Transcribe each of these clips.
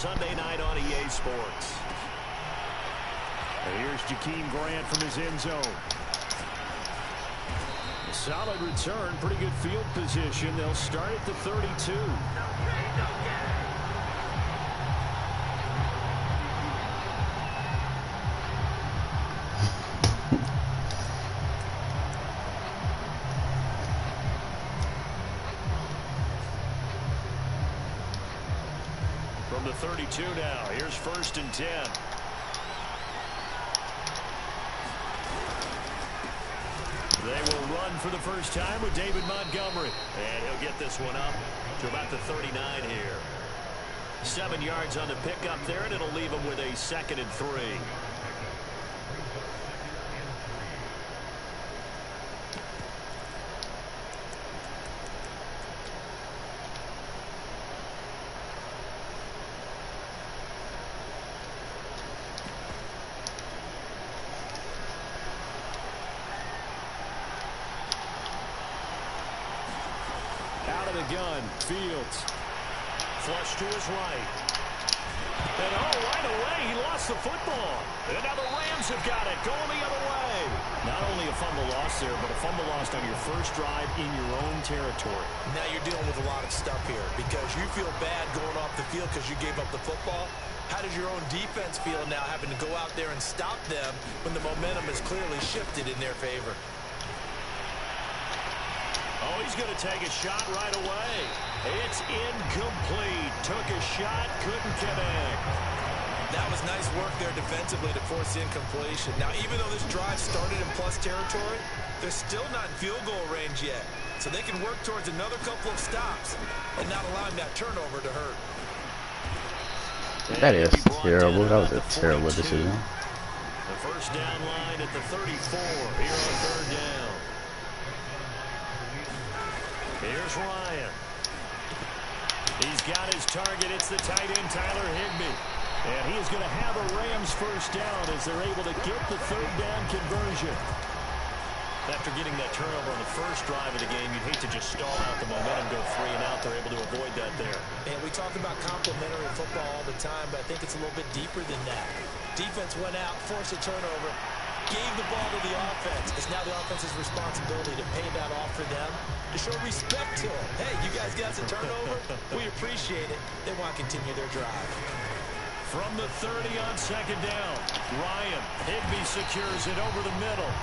Sunday night on EA Sports. And here's Jakeem Grant from his end zone. A solid return, pretty good field position. They'll start at the 32. From the 32 now, here's 1st and 10. They will run for the first time with David Montgomery. And he'll get this one up to about the 39 here. 7 yards on the pickup there, and it'll leave him with a 2nd and 3. Gun. Fields. Flush to his right. And right away, he lost the football. And now the Rams have got it, going the other way. Not only a fumble loss there, but a fumble lost on your first drive in your own territory. Now you're dealing with a lot of stuff here because you feel bad going off the field because you gave up the football. How does your own defense feel now having to go out there and stop them when the momentum is clearly shifted in their favor? Oh, he's going to take a shot right away. It's incomplete. Took a shot, couldn't connect. That was nice work there defensively to force incompletion. Now, even though this drive started in plus territory, they're still not in field goal range yet. So they can work towards another couple of stops and not allowing that turnover to hurt. That is terrible. That was a terrible decision. The first down line at the 34 here on 3rd down. Here's Ryan. He's got his target. It's the tight end, Tyler Higbee. And he is going to have a Rams first down as they're able to get the 3rd down conversion. After getting that turnover on the first drive of the game, you'd hate to just stall out the momentum, go 3 and out. They're able to avoid that there. And we talk about complementary football all the time, but I think it's a little bit deeper than that. Defense went out, forced a turnover, gave the ball to the offense. It's now the offense's responsibility to pay that off for them, to show respect to them. Hey, you guys got a turnover? We appreciate it. They want to continue their drive. From the 30 on 2nd down, Ryan. Higbee secures it over the middle.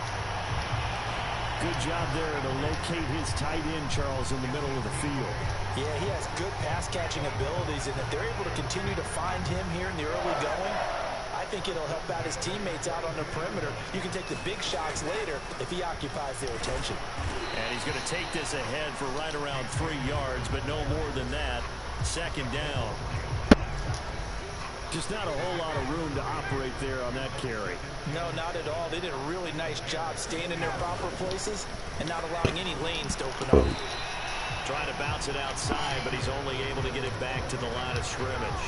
Good job there to locate his tight end, Charles, in the middle of the field. Yeah, he has good pass-catching abilities, and if they're able to continue to find him here in the early going, I think it'll help out his teammates out on the perimeter. You can take the big shots later if he occupies their attention. And he's going to take this ahead for right around 3 yards, but no more than that. 2nd down. Just not a whole lot of room to operate there on that carry. No, not at all. They did a really nice job staying in their proper places and not allowing any lanes to open up. Trying to bounce it outside, but he's only able to get it back to the line of scrimmage.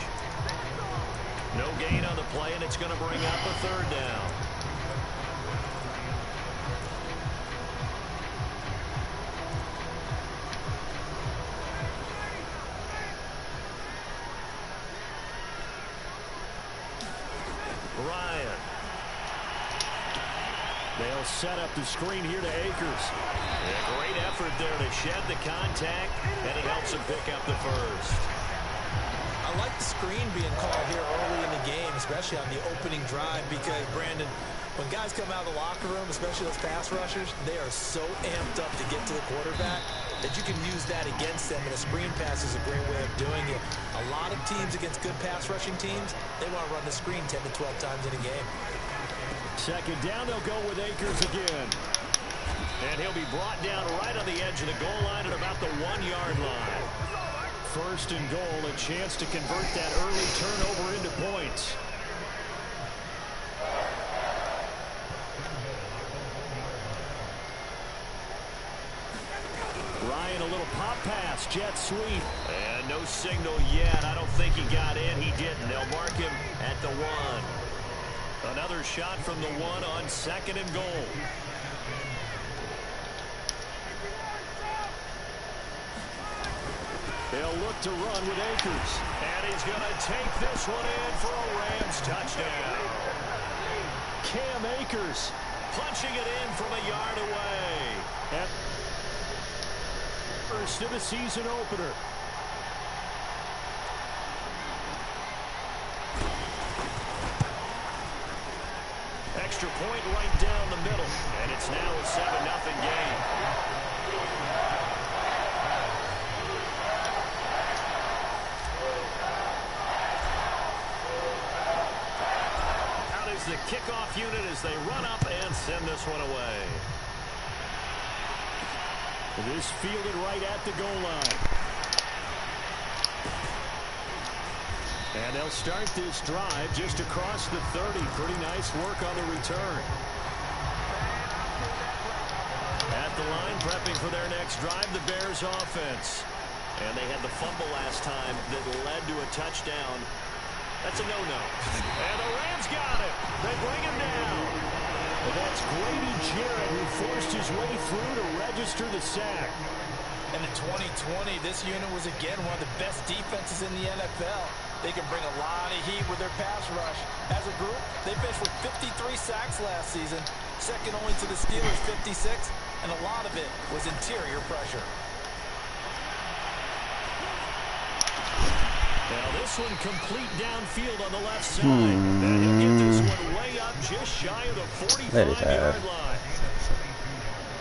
No gain on the play, and it's going to bring up a 3rd down. Ryan. They'll set up the screen here to Akers. Yeah, great effort there to shed the contact, and he helps him pick up the first. I like the screen being called here early in the game, especially on the opening drive, because, Brandon, when guys come out of the locker room, especially those pass rushers, they are so amped up to get to the quarterback that you can use that against them, and a screen pass is a great way of doing it. A lot of teams against good pass rushing teams, they want to run the screen 10 to 12 times in a game. 2nd down, they'll go with Akers again. And he'll be brought down right on the edge of the goal line at about the 1-yard line. 1st and goal, a chance to convert that early turnover into points. Ryan, a little pop pass, jet sweep. And no signal yet. I don't think he got in. He didn't. They'll mark him at the 1. Another shot from the 1 on 2nd and goal. They'll look to run with Akers. And And he's going to take this one in for a Rams touchdown. Cam Akers punching it in from a yard away. At first of the season opener. Extra point right down the middle. And it's now a 7-0 game. Out is the kickoff unit as they run up and send this one away. This fielded right at the goal line. And they'll start this drive just across the 30. Pretty nice work on the return. At the line, prepping for their next drive, the Bears offense. And they had the fumble last time that led to a touchdown. That's a no-no. And the Rams got it. They bring him down. And that's Grady Jarrett who forced his way through to register the sack. And in 2020, this unit was again one of the best defenses in the NFL. They can bring a lot of heat with their pass rush. As a group, they finished with 53 sacks last season, second only to the Steelers' 56, and a lot of it was interior pressure. Now this one complete downfield on the left side. And he'll get this one way up just shy of the 45-yard line.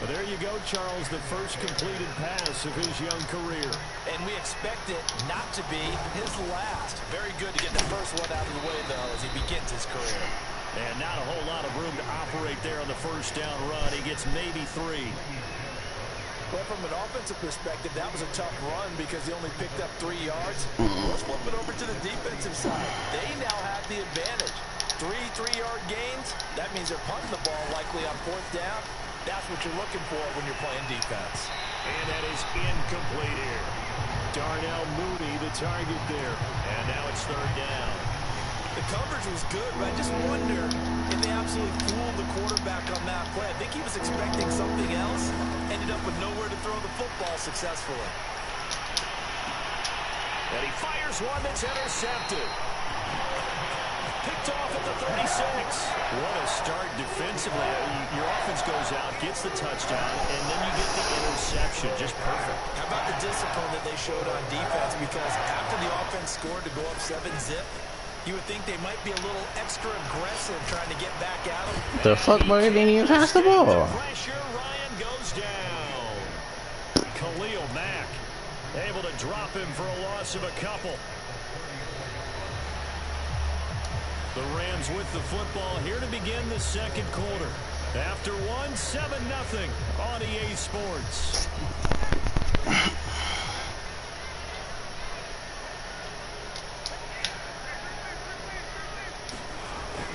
But there you go, Charles, the first completed pass of his young career. And we expect it not to be his last. Very good to get the first one out of the way, though, as he begins his career. And not a whole lot of room to operate there on the first down run. He gets maybe 3. Well, from an offensive perspective, that was a tough run because he only picked up 3 yards. Let's flip it over to the defensive side. They now have the advantage. 3 3-yard gains. That means they're punting the ball likely on 4th down. That's what you're looking for when you're playing defense. And that is incomplete here. Darnell Mooney, the target there. And now it's 3rd down. The coverage was good, but I just wonder if they absolutely fooled the quarterback on that play. I think he was expecting something else. Ended up with nowhere to throw the football successfully. And he fires one that's intercepted. Picked off at the 36. What a start defensively. Your offense goes out, gets the touchdown, and then you get the interception. Just perfect. How about the discipline that they showed on defense? Because after the offense scored to go up 7-zip, you would think they might be a little extra aggressive trying to get back at him. The fuck, bro? They didn't even pass the ball. Pressure, Ryan goes down. Khalil Mack able to drop him for a loss of a couple. The Rams with the football here to begin the second quarter. After 7-0 on EA Sports.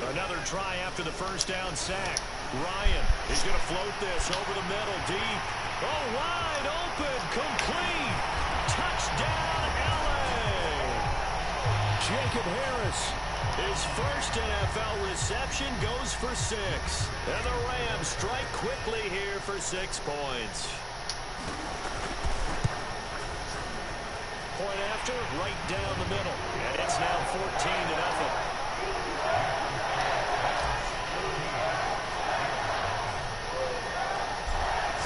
Another try after the first down sack. Ryan is going to float this over the middle, deep. Oh, wide open, complete. Touchdown, LA. Jacob Harris. His first NFL reception goes for 6. And the Rams strike quickly here for 6 points. Point after, right down the middle. And it's now 14-0.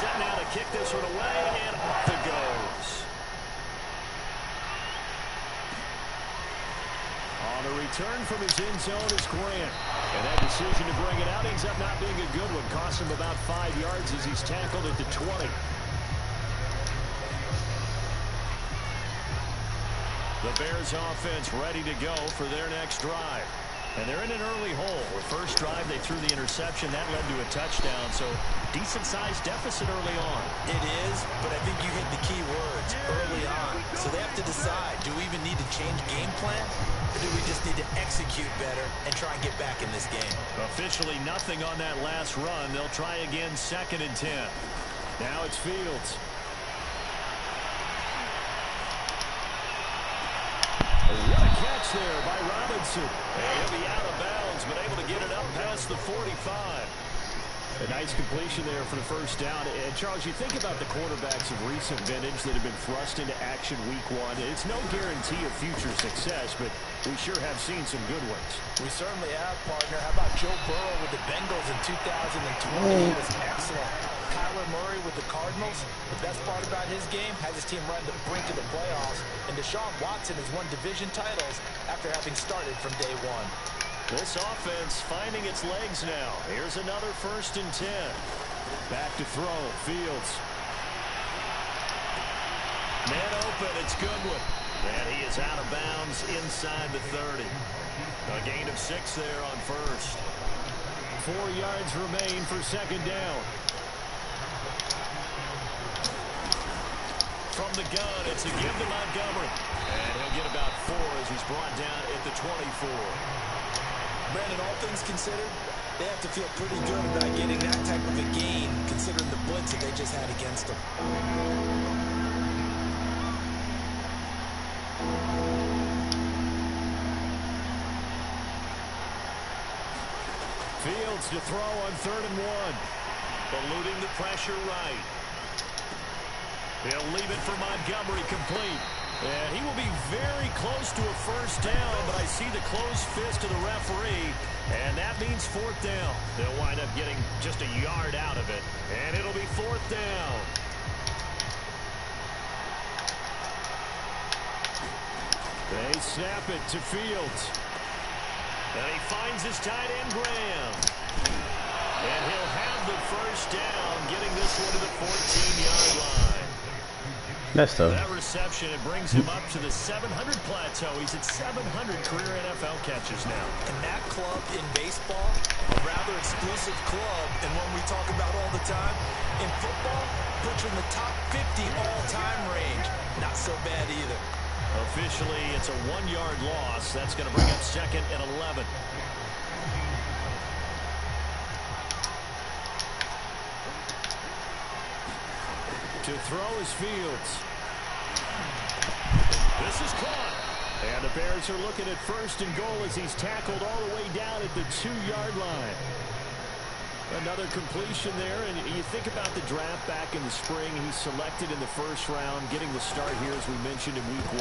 Set now to kick this one away, and off it goes. On the return from his end zone is Grant. And that decision to bring it out ends up not being a good one. Cost him about 5 yards as he's tackled at the 20. The Bears offense ready to go for their next drive. And they're in an early hole. The first drive, they threw the interception. That led to a touchdown. So, decent-sized deficit early on. It is, but I think you hit the key words early on. So they have to decide, do we even need to change game plan? Or do we just need to execute better and try and get back in this game? Officially nothing on that last run. They'll try again 2nd and 10. Now it's Fields. What a catch there by Robinson. And he'll be out of bounds, but able to get it up past the 45. A nice completion there for the first down. And, Charles, you think about the quarterbacks of recent vintage that have been thrust into action week one. It's no guarantee of future success, but we sure have seen some good ones. We certainly have, partner. How about Joe Burrow with the Bengals in 2020? He was excellent. Kyler Murray with the Cardinals. The best part about his game has his team run to the brink of the playoffs. And Deshaun Watson has won division titles after having started from day one. This offense finding its legs now. Here's another 1st and 10. Back to throw. Fields. Man open. It's Goodwin. And he is out of bounds inside the 30. A gain of 6 there on first. 4 yards remain for 2nd down. From the gun, it's a give to Montgomery. And he'll get about 4 as he's brought down at the 24. Brandon, all things considered, they have to feel pretty good about getting that type of a gain, considering the blitz that they just had against them. Fields to throw on 3rd and 1. Eluding the pressure right. He'll leave it for Montgomery complete. And he will be very close to a 1st down, but I see the closed fist of the referee, and that means 4th down. They'll wind up getting just a yard out of it, and it'll be 4th down. They snap it to Fields. And he finds his tight end, Graham. And he'll have the 1st down, getting this one to the 14-yard line. That's tough. That reception, it brings him up to the 700 plateau. He's at 700 career NFL catches now. And that club in baseball, a rather exclusive club, and one we talk about all the time. In football, puts you in the top 50 all-time range. Not so bad either. Officially, it's a 1-yard loss. That's going to bring up 2nd and 11. To throw is Fields. This is caught. And the Bears are looking at 1st and goal as he's tackled all the way down at the 2-yard line. Another completion there, and you think about the draft back in the spring. He's selected in the 1st round, getting the start here, as we mentioned, in week 1.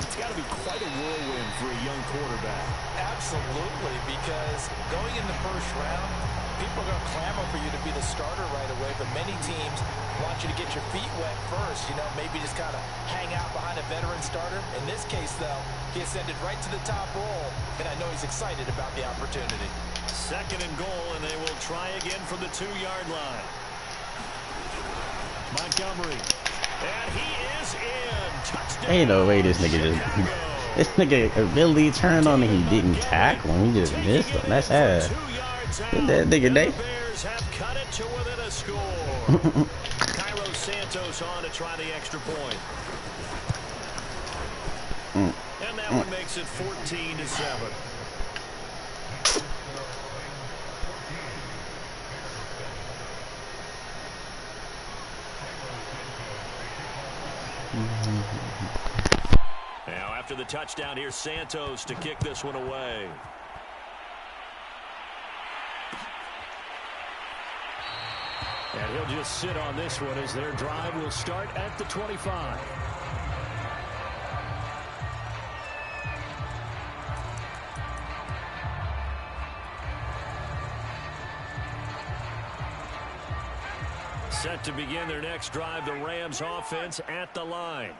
It's got to be quite a whirlwind for a young quarterback. Absolutely, because going in the 1st round, people are going to clamor for you to be the starter right away, but many teams want you to get your feet wet first, maybe just kind of hang out behind a veteran starter. In this case, though, he ascended right to the top role, and I know he's excited about the opportunity. 2nd and goal, and they will try again from the 2-yard line. Montgomery. And he is in. Touchdown. Ain't no way this nigga just... This nigga ability turned on and he didn't tackle him. He just missed him. That's sad. Get that nigga day. Bears have cut it to within a score. Cairo Santos on to try the extra point. And that one makes it 14-7. Now after the touchdown, here's Santos to kick this one away. And he'll just sit on this one as their drive will start at the 25. Set to begin their next drive, the Rams offense at the line.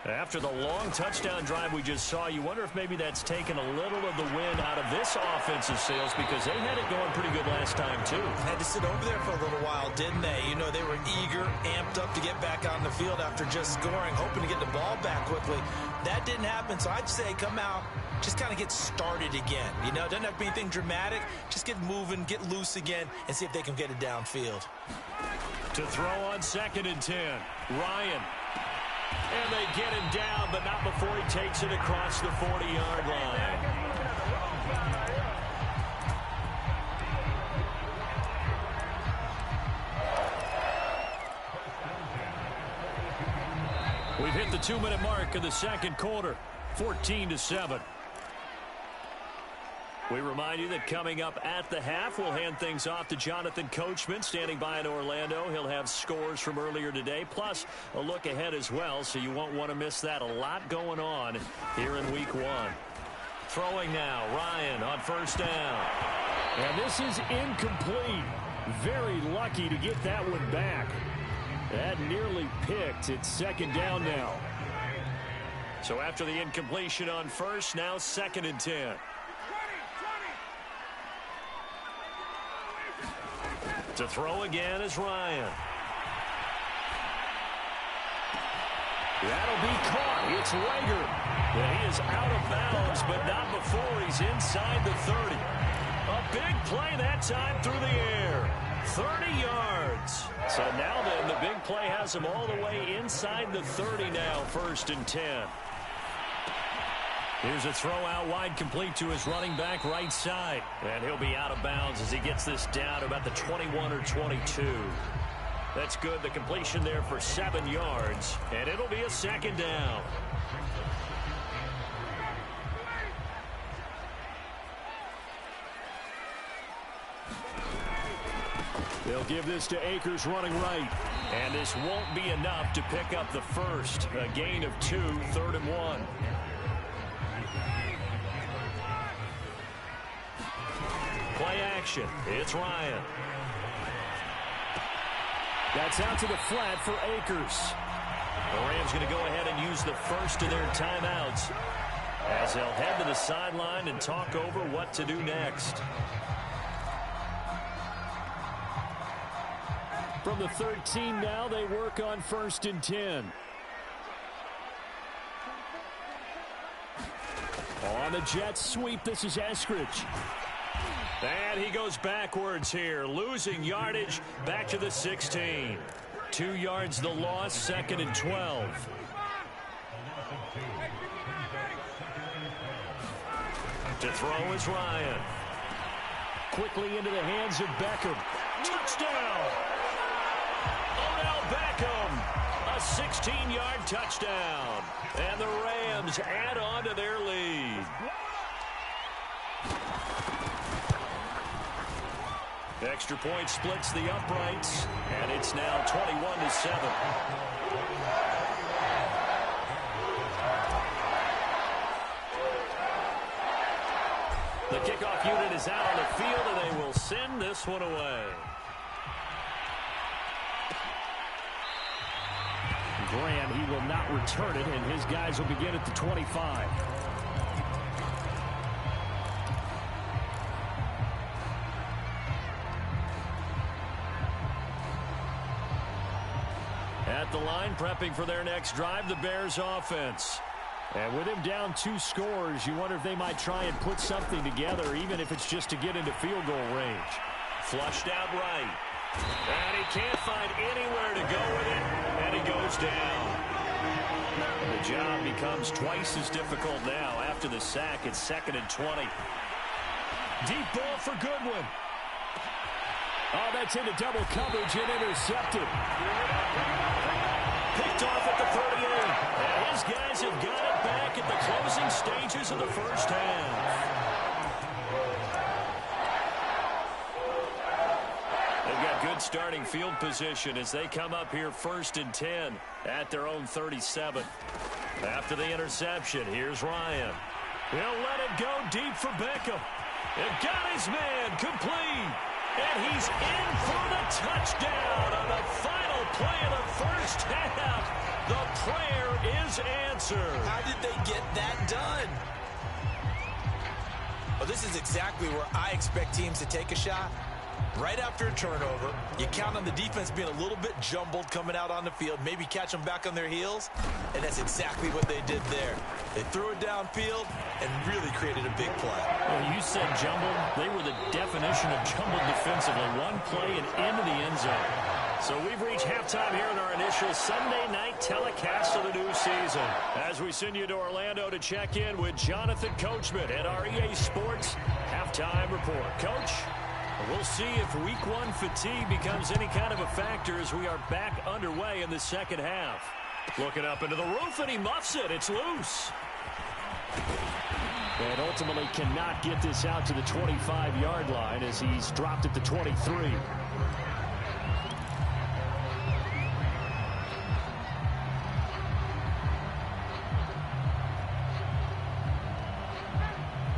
After the long touchdown drive we just saw, you wonder if maybe that's taken a little of the wind out of this offensive sails, because they had it going pretty good last time too. Had to sit over there for a little while, didn't they? They were eager, amped up to get back on the field after just scoring, hoping to get the ball back quickly. That didn't happen, so I'd say come out, just kind of get started again. It doesn't have to be anything dramatic. Just get moving, get loose again, and see if they can get it downfield. To throw on 2nd and 10, Ryan. And they get him down, but not before he takes it across the 40-yard line. We've hit the 2-minute mark of the 2nd quarter, 14-7. We remind you that coming up at the half, we'll hand things off to Jonathan Coachman, standing by in Orlando. He'll have scores from earlier today, plus a look ahead as well, so you won't want to miss that. A lot going on here in Week 1. Throwing now, Ryan on first down. And this is incomplete. Very lucky to get that one back. That nearly picked. It's second down now. So after the incompletion on first, now 2nd and 10. To throw again is Ryan. That'll be caught. It's Rager. Yeah, he is out of bounds, but not before he's inside the 30. A big play that time through the air. 30 yards. So now then, the big play has him all the way inside the 30 now, 1st and 10. Here's a throw out wide, complete to his running back right side. And he'll be out of bounds as he gets this down to about the 21 or 22. That's good. The completion there for 7 yards. And it'll be a 2nd down. They'll give this to Akers running right. And this won't be enough to pick up the first. A gain of 2, 3rd and 1. Play action. It's Ryan. That's out to the flat for Akers. The Rams going to go ahead and use the first of their timeouts as they'll head to the sideline and talk over what to do next. From the 13 now, they work on 1st and 10. On the jet sweep, this is Eskridge. And he goes backwards here, losing yardage back to the 16. 2 yards the loss, 2nd and 12. To throw is Ryan. Quickly into the hands of Beckham. Touchdown! Odell Beckham, a 16-yard touchdown. And the Rams add on to their lead. Extra point splits the uprights, and it's now 21-7. The kickoff unit is out on the field, and they will send this one away. Graham, he will not return it, and his guys will begin at the 25. At the line, prepping for their next drive, the Bears offense. And with him down 2 scores, you wonder if they might try and put something together, even if it's just to get into field goal range. Flushed out right. And he can't find anywhere to go with it, and he goes down. The job becomes twice as difficult now. After the sack, it's 2nd and 20. Deep ball for Goodwin. Oh, that's into double coverage and intercepted. Picked off at the 38. And his guys have got it back at the closing stages of the first half. They've got good starting field position as they come up here 1st and 10 at their own 37. After the interception, here's Ryan. He'll let it go deep for Beckham. And got his man complete. And he's in for the touchdown on the final play of the first half. The prayer is answered. How did they get that done? Well, this is exactly where I expect teams to take a shot. Right after a turnover, you count on the defense being a little bit jumbled coming out on the field, maybe catch them back on their heels, and that's exactly what they did there. They threw it downfield and really created a big play. Well, you said jumbled. They were the definition of jumbled defensively. One play and into the end zone. So we've reached halftime here in our initial Sunday night telecast of the new season. As we send you to Orlando to check in with Jonathan Coachman at our EA Sports Halftime Report. Coach, we'll see if Week 1 fatigue becomes any kind of a factor as we are back underway in the second half. Looking up into the roof, and he muffs it. It's loose. And ultimately cannot get this out to the 25-yard line as he's dropped at the 23.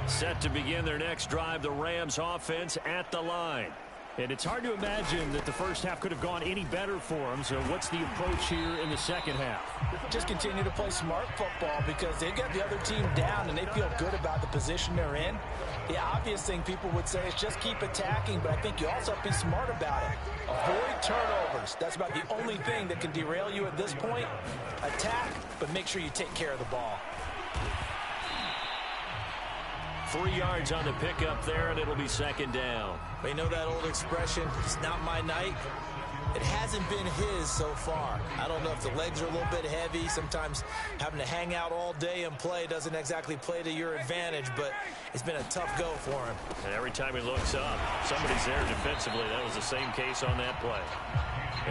Set to begin their next drive, the Rams offense at the line. And it's hard to imagine that the first half could have gone any better for them. So what's the approach here in the second half? Just continue to play smart football because they got the other team down and they feel good about the position they're in. The obvious thing people would say is just keep attacking, but I think you also have to be smart about it. Avoid turnovers. That's about the only thing that can derail you at this point. Attack, but make sure you take care of the ball. 3 yards on the pickup there, and it'll be second down. You know that old expression, it's not my night? It hasn't been his so far. I don't know if the legs are a little bit heavy. Sometimes having to hang out all day and play doesn't exactly play to your advantage, but it's been a tough go for him. And every time he looks up, somebody's there defensively. That was the same case on that play.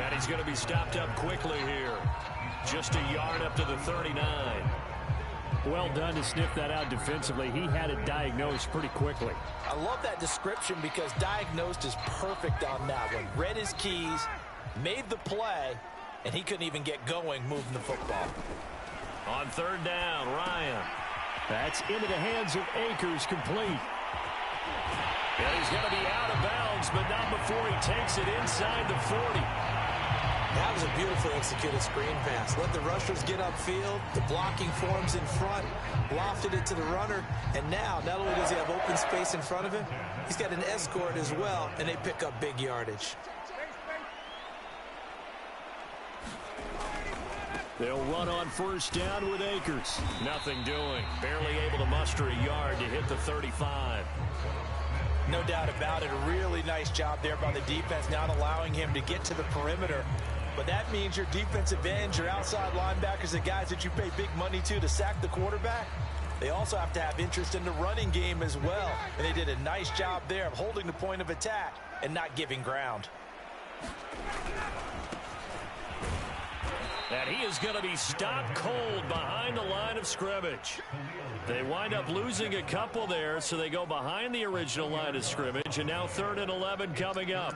And he's going to be stopped up quickly here. Just a yard up to the 39. Well done to sniff that out defensively. He had it diagnosed pretty quickly. I love that description because diagnosed is perfect on that one. Read his keys, made the play, and he couldn't even get going moving the football. On third down, Ryan. That's into the hands of Akers, complete. And he's going to be out of bounds, but not before he takes it inside the 40. That was a beautifully executed screen pass. Let the rushers get upfield. The blocking forms in front. Lofted it to the runner. And now, not only does he have open space in front of him, he's got an escort as well, and they pick up big yardage. They'll run on first down with Akers. Nothing doing. Barely able to muster a yard to hit the 35. No doubt about it. A really nice job there by the defense, not allowing him to get to the perimeter. But that means your defensive ends, your outside linebackers, the guys that you pay big money to sack the quarterback, they also have to have interest in the running game as well. And they did a nice job there of holding the point of attack and not giving ground. And he is going to be stopped cold behind the line of scrimmage. They wind up losing a couple there, so they go behind the original line of scrimmage, and now 3rd and 11 coming up.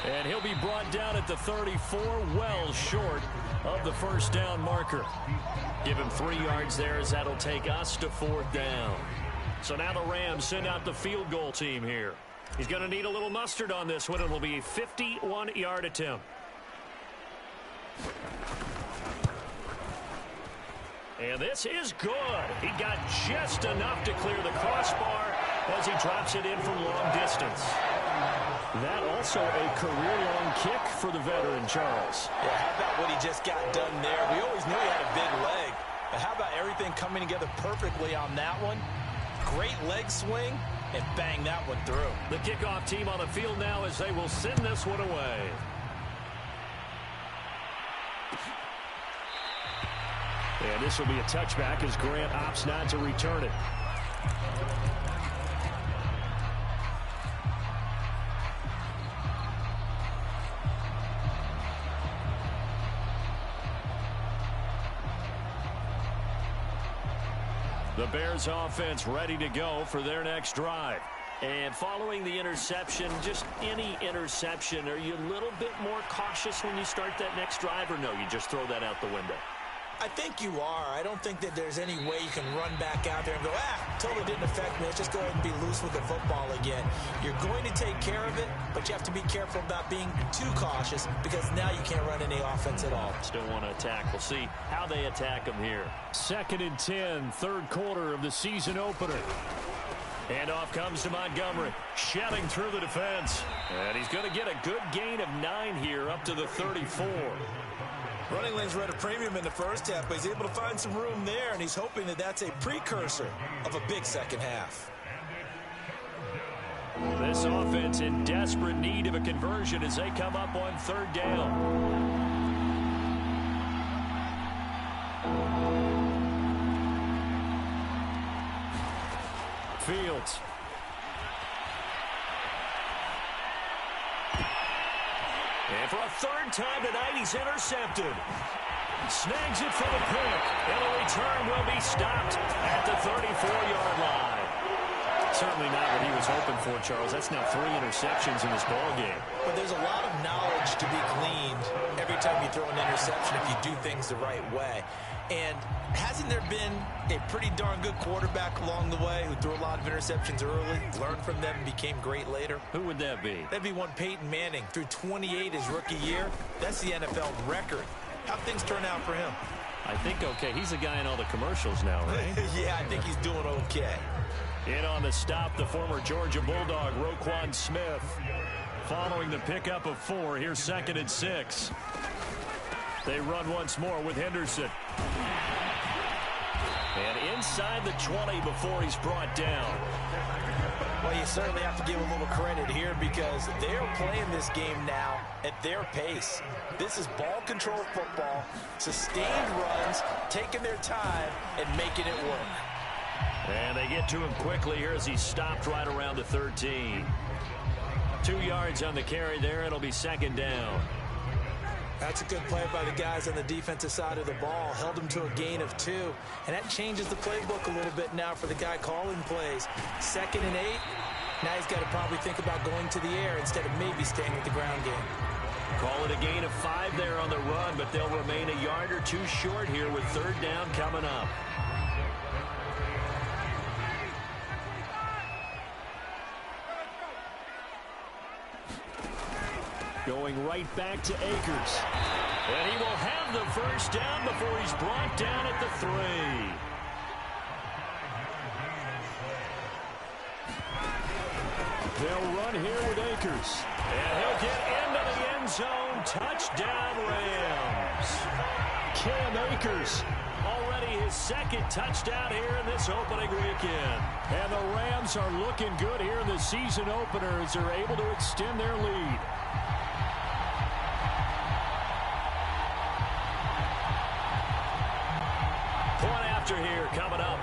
And he'll be brought down at the 34, well short of the first down marker. Give him 3 yards there as that'll take us to 4th down. So now the Rams send out the field goal team here. He's going to need a little mustard on this one. It'll be a 51-yard attempt. And this is good. He got just enough to clear the crossbar as he drops it in from long distance. That also a career-long kick for the veteran, Charles. Yeah, how about what he just got done there? We always knew he had a big leg. But how about everything coming together perfectly on that one? Great leg swing, and bang that one through. The kickoff team on the field now as they will send this one away. And this will be a touchback as Grant opts not to return it. The Bears offense ready to go for their next drive. And following the interception, just any interception, are you a little bit more cautious when you start that next drive, or no, you just throw that out the window? I think you are. I don't think that there's any way you can run back out there and go, totally didn't affect me. Let's just go ahead and be loose with the football again. You're going to take care of it, but you have to be careful about being too cautious because now you can't run any offense at all. Still want to attack. We'll see how they attack them here. 2nd and 10, 3rd quarter of the season opener. And off comes to Montgomery, shouting through the defense. And he's going to get a good gain of 9 here up to the 34. Running lanes were at a premium in the first half, but he's able to find some room there, and he's hoping that that's a precursor of a big second half. This offense in desperate need of a conversion as they come up on third down. Fields. And for a third time tonight, he's intercepted. Snags it for the pick. And the return will be stopped at the 34-yard line. Certainly not what he was hoping for, Charles. That's now 3 interceptions in this ballgame. But there's a lot of knowledge to be gleaned every time you throw an interception if you do things the right way. And hasn't there been a pretty darn good quarterback along the way who threw a lot of interceptions early, learned from them, and became great later? Who would that be? That'd be one Peyton Manning. Threw 28 his rookie year. That's the NFL record. How'd things turn out for him? I think okay. He's a guy in all the commercials now, right? Yeah, I think he's doing okay. In on the stop, the former Georgia Bulldog, Roquan Smith. Following the pickup of 4, here's 2nd and 6. They run once more with Henderson. And inside the 20 before he's brought down. Well, you certainly have to give a little credit here because they're playing this game now at their pace. This is ball control football, sustained runs, taking their time, and making it work. And they get to him quickly here as he's stopped right around the 13. 2 yards on the carry there. It'll be 2nd down. That's a good play by the guys on the defensive side of the ball. Held him to a gain of 2. And that changes the playbook a little bit now for the guy calling plays. 2nd and 8. Now he's got to probably think about going to the air instead of maybe staying with the ground game. Call it a gain of 5 there on the run, but they'll remain a yard or 2 short here with 3rd down coming up. Going right back to Akers. And he will have the 1st down before he's brought down at the 3. They'll run here with Akers. And he'll get into the end zone. Touchdown, Rams. Cam Akers. Already his 2nd touchdown here in this opening weekend. And the Rams are looking good here in the season opener as they're able to extend their lead. Point after here coming up.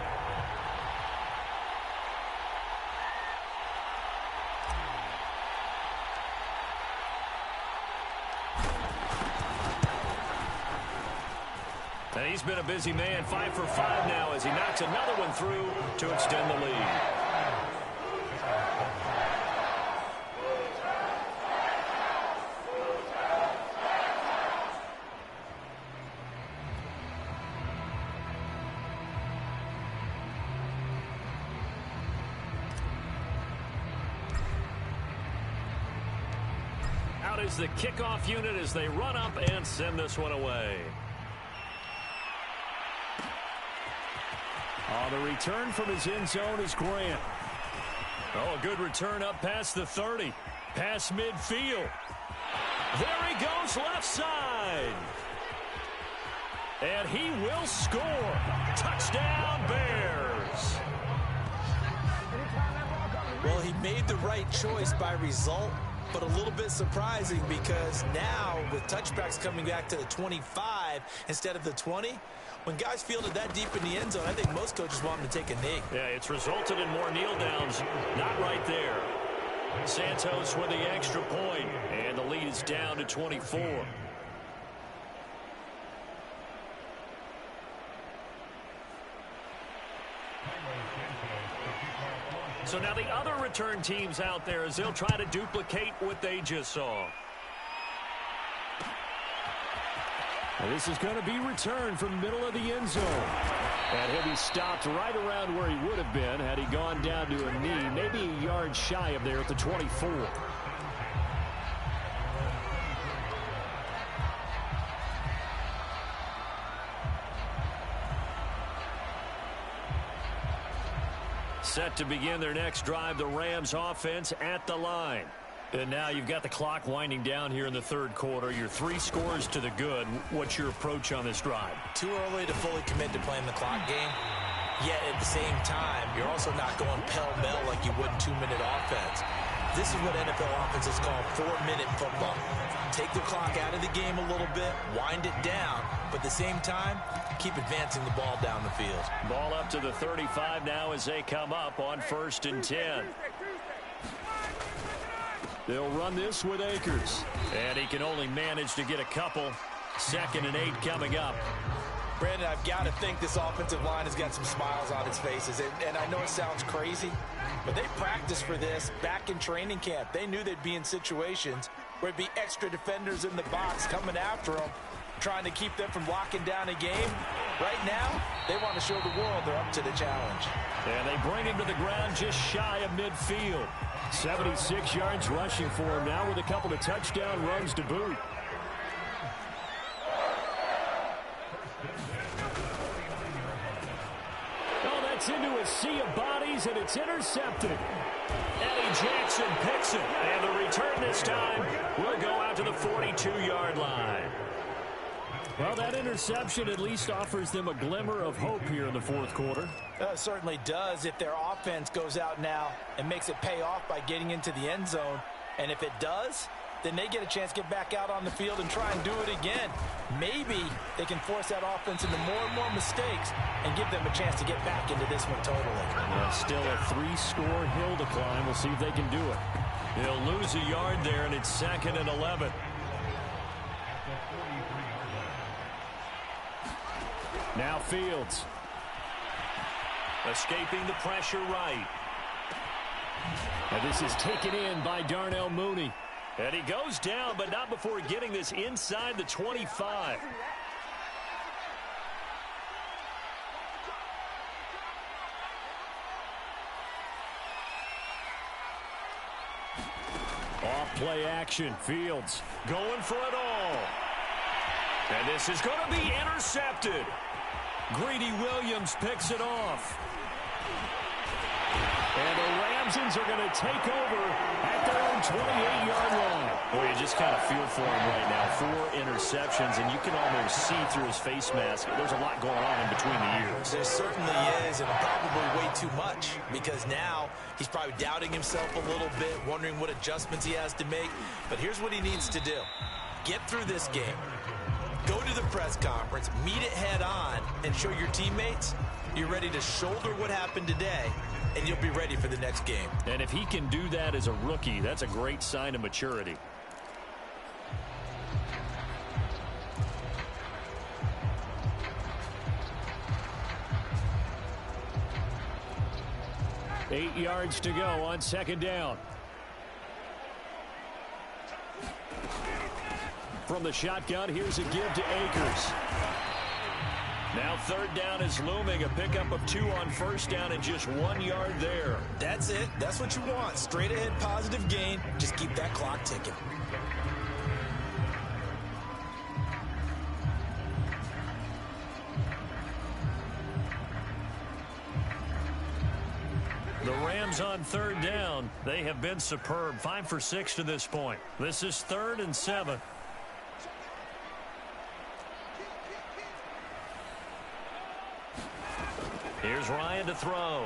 And he's been a busy man, 5 for 5 now as he knocks another one through to extend the lead. Out is the kickoff unit as they run up and send this one away. On the return from his end zone is Grant. Oh, a good return up past the 30. Past midfield. There he goes left side. And he will score. Touchdown, Bears. Well, he made the right choice by result, but a little bit surprising because now with touchbacks coming back to the 25 instead of the 20, when guys field it that deep in the end zone, I think most coaches want them to take a knee. Yeah, it's resulted in more kneel downs. Not right there. Santos with the extra point, and the lead is down to 24. So now the other return teams out there as they'll try to duplicate what they just saw. And this is going to be returned from the middle of the end zone. And he'll be stopped right around where he would have been had he gone down to a knee, maybe a yard shy of there at the 24. Set to begin their next drive, the Rams offense at the line. And now you've got the clock winding down here in the 3rd quarter. Your 3 scores to the good. What's your approach on this drive? Too early to fully commit to playing the clock game. Yet at the same time, you're also not going pell-mell like you would in 2-minute offense. This is what NFL offenses call 4-minute football. Take the clock out of the game a little bit, wind it down, but at the same time, keep advancing the ball down the field. Ball up to the 35 now as they come up on 1st and 10. They'll run this with Akers. And he can only manage to get a couple. 2nd and 8 coming up. Brandon, I've got to think this offensive line has got some smiles on its faces. And I know it sounds crazy, but they practiced for this back in training camp. They knew they'd be in situations where it'd be extra defenders in the box coming after them, trying to keep them from locking down a game. Right now, they want to show the world they're up to the challenge. And they bring him to the ground just shy of midfield. 76 yards rushing for him now with a couple of touchdown runs to boot. Into a sea of bodies, and it's intercepted. Eddie Jackson picks it, and the return this time will go out to the 42-yard line. Well, that interception at least offers them a glimmer of hope here in the 4th quarter. It certainly does if their offense goes out now and makes it pay off by getting into the end zone. And if it does, then they get a chance to get back out on the field and try and do it again. Maybe they can force that offense into more and more mistakes and give them a chance to get back into this one totally. Well, still a 3-score hill to climb. We'll see if they can do it. They'll lose a yard there, and it's 2nd and 11. Now Fields. Escaping the pressure right. And this is taken in by Darnell Mooney. And he goes down, but not before getting this inside the 25. Off play action. Fields going for it all. And this is going to be intercepted. Greedy Williams picks it off. And the Ramsons are going to take over at their own 28-yard line. Boy, you just kind of feel for him right now. 4 interceptions, and you can almost see through his face mask. There's a lot going on in between the years. There certainly is, and probably way too much, because now he's probably doubting himself a little bit, wondering what adjustments he has to make. But here's what he needs to do. Get through this game. Go to the press conference, meet it head on, and show your teammates you're ready to shoulder what happened today, and you'll be ready for the next game. And if he can do that as a rookie, that's a great sign of maturity. Eight yards to go on 2nd down. From the shotgun, here's a give to Akers. Now 3rd down is looming. A pickup of 2 on 1st down and just 1 yard there. That's it. That's what you want. Straight ahead positive gain. Just keep that clock ticking. The Rams on 3rd down. They have been superb. 5 for 6 to this point. This is 3rd and 7. Here's Ryan to throw.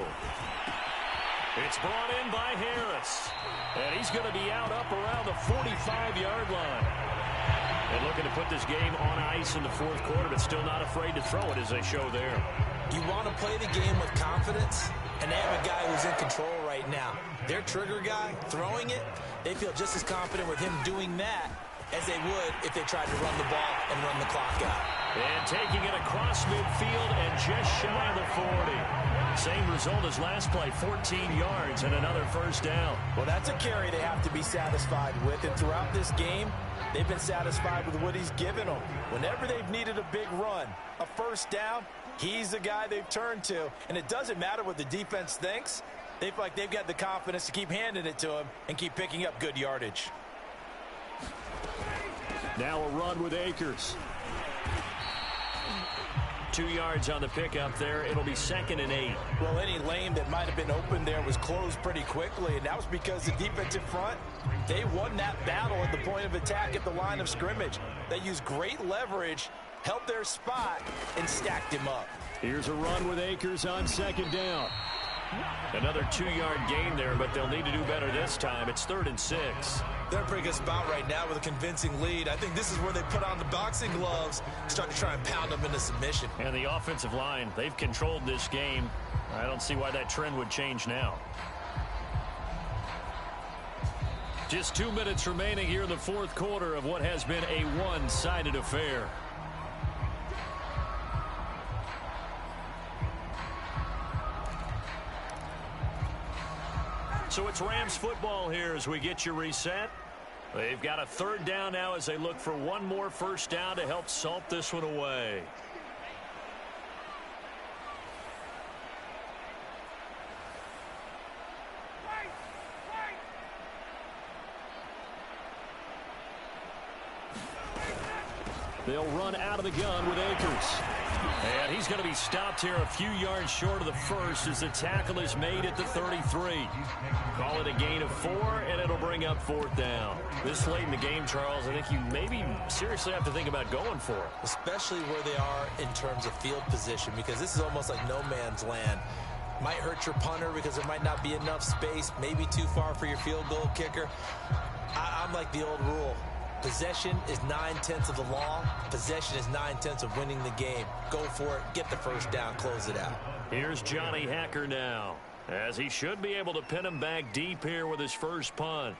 It's brought in by Harris. And he's going to be out up around the 45-yard line. And looking to put this game on ice in the 4th quarter, but still not afraid to throw it as they show there. You want to play the game with confidence, and they have a guy who's in control right now. Their trigger guy, throwing it, they feel just as confident with him doing that as they would if they tried to run the ball and run the clock out. And taking it across midfield and just shy of the 40. Same result as last play, 14 yards and another 1st down. Well, that's a carry they have to be satisfied with. And throughout this game, they've been satisfied with what he's given them. Whenever they've needed a big run, a 1st down, he's the guy they've turned to. And it doesn't matter what the defense thinks. They feel like they've got the confidence to keep handing it to him and keep picking up good yardage. Now a run with Akers. 2 yards on the pickup there. It'll be 2nd and 8. Well, any lane that might have been open there was closed pretty quickly, and that was because the defensive front, they won that battle at the point of attack at the line of scrimmage. They used great leverage, held their spot, and stacked him up. Here's a run with Akers on 2nd down. Another 2-yard gain there, but they'll need to do better this time. It's 3rd and 6. They're in a pretty good spot right now with a convincing lead. I think this is where they put on the boxing gloves, start to try and pound them into submission. And the offensive line, they've controlled this game. I don't see why that trend would change now. Just 2 minutes remaining here in the 4th quarter of what has been a one-sided affair. So it's Rams football here as we get you reset. They've got a 3rd down now as they look for one more first down to help salt this one away. They'll run out of the gun with Akers. And he's going to be stopped here a few yards short of the first as the tackle is made at the 33. Call it a gain of 4, and it'll bring up 4th down. This late in the game, Charles, I think you maybe seriously have to think about going for it. Especially where they are in terms of field position, because this is almost like no man's land. Might hurt your punter because there might not be enough space, maybe too far for your field goal kicker. I'm like the old rule. Possession is 9/10 of the law. Possession is 9/10 of winning the game. Go for it. Get the first down. Close it out. Here's Johnny Hacker now, as he should be able to pin him back deep here with his first punt.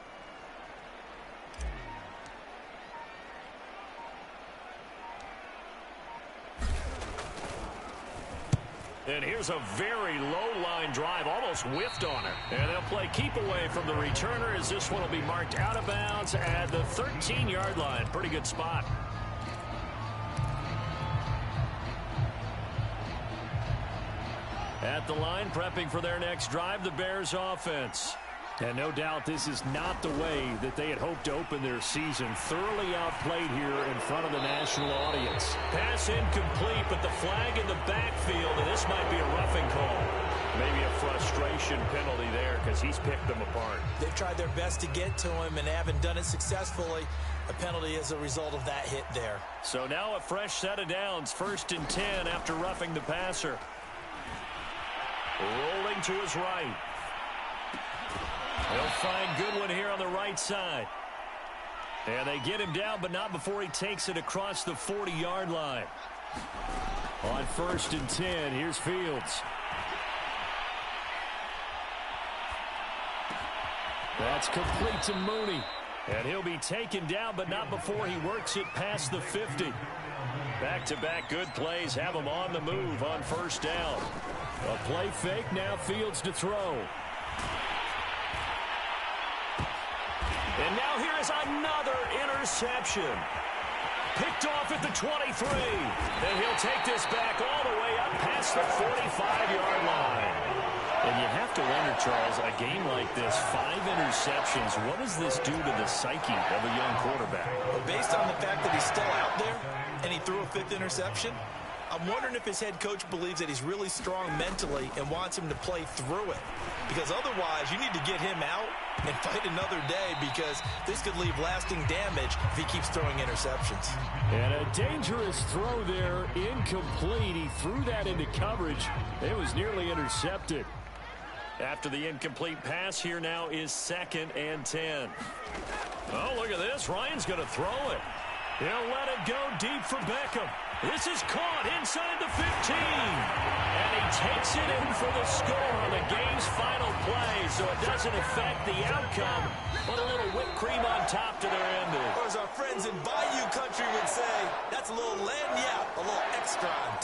And here's a very low-line drive, almost whiffed on it. And they'll play keep away from the returner as this one will be marked out of bounds at the 13-yard line. Pretty good spot. At the line, prepping for their next drive, the Bears offense. And no doubt this is not the way that they had hoped to open their season. Thoroughly outplayed here in front of the national audience. Pass incomplete, but the flag in the backfield, and this might be a roughing call. Maybe a frustration penalty there because he's picked them apart. They've tried their best to get to him and haven't done it successfully. A penalty as a result of that hit there. So now a fresh set of downs. 1st and 10 after roughing the passer. Rolling to his right. They'll find Goodwin here on the right side. And they get him down, but not before he takes it across the 40-yard line. On 1st and 10, here's Fields. That's complete to Mooney. And he'll be taken down, but not before he works it past the 50. Back-to-back good plays have him on the move on 1st down. A play fake, now Fields to throw. And now here is another interception. Picked off at the 23. And he'll take this back all the way up past the 45-yard line. And you have to wonder, Charles, a game like this, 5 interceptions, what does this do to the psyche of a young quarterback? Well, based on the fact that he's still out there and he threw a 5th interception, I'm wondering if his head coach believes that he's really strong mentally and wants him to play through it. Because otherwise, you need to get him out and fight another day, because this could leave lasting damage if he keeps throwing interceptions. And a dangerous throw there, incomplete. He threw that into coverage. It was nearly intercepted. After the incomplete pass, here now is 2nd and 10. Oh, look at this. Ryan's going to throw it. He'll let it go deep for Beckham. This is caught inside the 15. And he takes it in for the score on the game's final play, so it doesn't affect the outcome, but a little whipped cream on top to their ending. Or as our friends in Bayou Country would say, that's a little lagniappe, a little extra on